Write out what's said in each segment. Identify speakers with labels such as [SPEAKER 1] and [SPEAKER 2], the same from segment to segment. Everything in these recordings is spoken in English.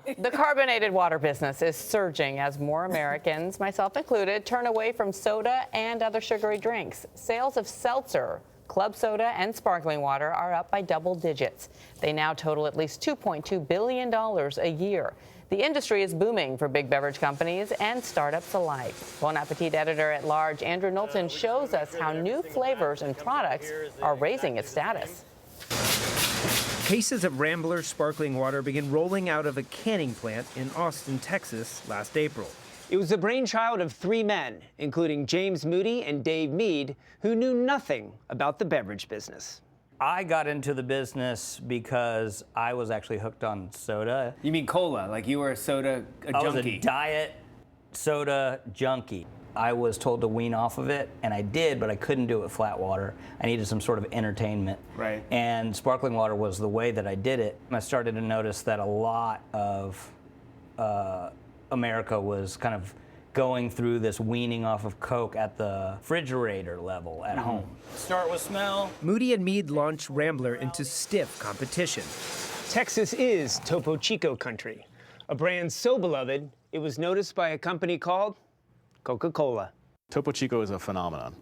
[SPEAKER 1] The carbonated water business is surging as more Americans, myself included, turn away from soda and other sugary drinks. Sales of seltzer, club soda, and sparkling water are up by double digits. They now total at least $2.2 billion a year. The industry is booming for big beverage companies and startups alike. Bon Appetit editor-at-large Andrew Knowlton shows us how new flavors and products are raising its status.
[SPEAKER 2] Cases of Rambler sparkling water began rolling out of a canning plant in Austin, Texas last April.
[SPEAKER 3] It was the brainchild of three men, including James Moody and Dave Mead, who knew nothing about the beverage business.
[SPEAKER 4] I got into the business because I was actually hooked on soda.
[SPEAKER 3] You mean cola? Like you were a soda junkie?
[SPEAKER 4] I was a diet soda junkie. I was told to wean off of it, and I did, but I couldn't do it with flat water. I needed some sort of entertainment.
[SPEAKER 3] Right.
[SPEAKER 4] And sparkling water was the way that I did it. I started to notice that a lot of America was kind of going through this weaning off of Coke at the refrigerator level at home. Start with smell.
[SPEAKER 2] Moody and Mead launched Rambler into stiff competition.
[SPEAKER 3] Texas is Topo Chico country, a brand so beloved it was noticed by a company called Coca-Cola.
[SPEAKER 5] Topo Chico is a phenomenon.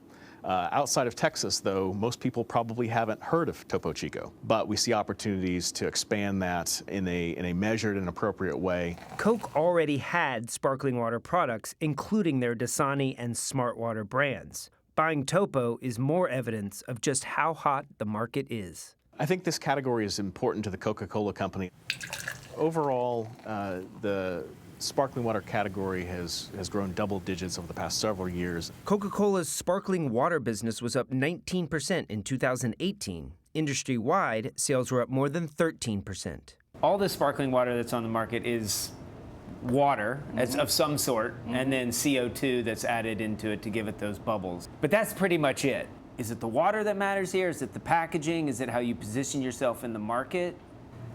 [SPEAKER 5] Outside of Texas, though, most people probably haven't heard of Topo Chico, but we see opportunities to expand that in a measured and appropriate way.
[SPEAKER 2] Coke already had sparkling water products, including their Dasani and Smart Water brands. Buying Topo is more evidence of just how hot the market is.
[SPEAKER 5] I think this category is important to the Coca-Cola company. Overall, the sparkling water category has grown double digits over the past several years.
[SPEAKER 2] Coca-Cola's sparkling water business was up 19% in 2018. Industry-wide, sales were up more than 13%.
[SPEAKER 3] All the sparkling water that's on the market is water of some sort, and then CO2 that's added into it to give it those bubbles. But that's pretty much it. Is it the water that matters here? Is it the packaging? Is it how you position yourself in the market?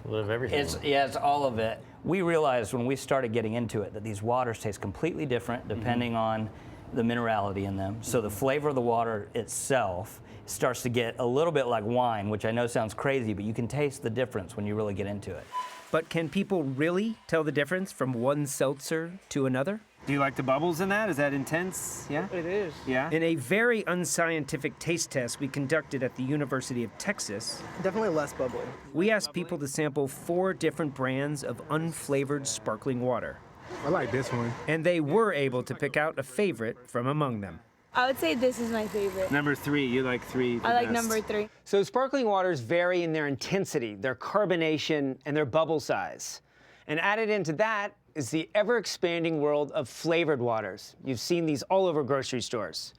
[SPEAKER 6] A little of everything.
[SPEAKER 4] It's all of it. We realized when we started getting into it that these waters taste completely different depending on the minerality in them. So the flavor of the water itself starts to get a little bit like wine, which I know sounds crazy, but you can taste the difference when you really get into it.
[SPEAKER 2] But can people really tell the difference from one seltzer to another?
[SPEAKER 3] Do you like the bubbles in that? Is that intense? Yeah?
[SPEAKER 6] It is.
[SPEAKER 3] Yeah?
[SPEAKER 2] In a very unscientific taste test we conducted at the University of Texas,
[SPEAKER 7] Definitely less bubbly.
[SPEAKER 2] we asked people to sample 4 different brands of unflavored sparkling water.
[SPEAKER 7] I like this one.
[SPEAKER 2] And they were able to pick out a favorite from among them.
[SPEAKER 8] I would say this is my favorite.
[SPEAKER 3] Number 3, you like 3 the
[SPEAKER 8] I like
[SPEAKER 3] best.
[SPEAKER 8] number 3.
[SPEAKER 3] So sparkling waters vary in their intensity, their carbonation, and their bubble size. And added into that is the ever-expanding world of flavored waters. You've seen these all over grocery stores.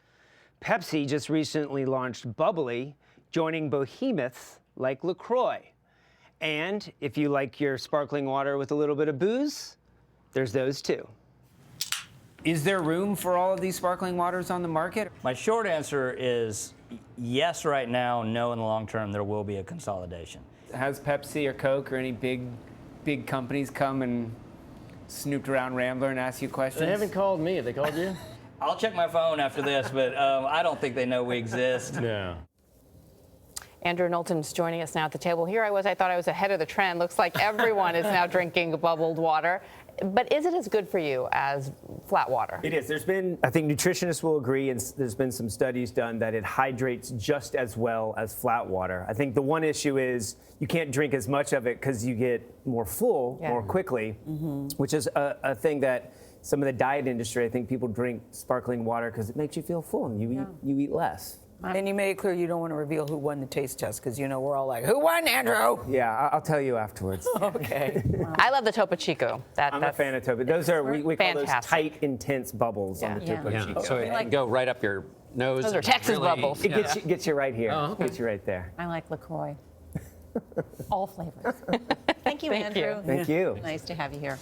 [SPEAKER 3] Pepsi just recently launched Bubbly, joining behemoths like LaCroix. And if you like your sparkling water with a little bit of booze, there's those too. Is there room for all of these sparkling waters on the market?
[SPEAKER 4] My short answer is yes right now, no in the long term, there will be a consolidation.
[SPEAKER 3] Has Pepsi or Coke or any big companies come and snooped around Rambler and asked you questions?
[SPEAKER 6] They haven't called me. Have they called you?
[SPEAKER 4] I'll check my phone after this, but I don't think they know we exist.
[SPEAKER 6] No.
[SPEAKER 1] Andrew Knowlton's joining us now at the table. Here I thought I was ahead of the trend. Looks like everyone is now drinking bubbled water. But is it as good for you as flat water?
[SPEAKER 3] It is. There's been, I think nutritionists will agree, and there's been some studies done that it hydrates just as well as flat water. I think the one issue is you can't drink as much of it because you get more full more quickly, which is a thing that some of the diet industry, I think people drink sparkling water because it makes you feel full and you eat less.
[SPEAKER 9] And you made it clear you don't want to reveal who won the taste test because, you know, we're all like, who won, Andrew?
[SPEAKER 3] Yeah, I'll tell you afterwards.
[SPEAKER 9] Okay.
[SPEAKER 1] I love the Topo Chico.
[SPEAKER 3] I'm a fan of Topo. Those are, we call those
[SPEAKER 1] fantastic.
[SPEAKER 3] tight, intense bubbles on the Topo
[SPEAKER 6] Yeah.
[SPEAKER 3] Chico.
[SPEAKER 6] So it can go right up your nose.
[SPEAKER 1] Those are Texas bubbles.
[SPEAKER 3] It gets you right here.
[SPEAKER 6] Oh, okay.
[SPEAKER 3] Gets you right there.
[SPEAKER 10] I like LaCroix. All flavors. Thank you,
[SPEAKER 1] Thank
[SPEAKER 10] Andrew.
[SPEAKER 1] you.
[SPEAKER 3] Thank you.
[SPEAKER 10] Nice to have you here.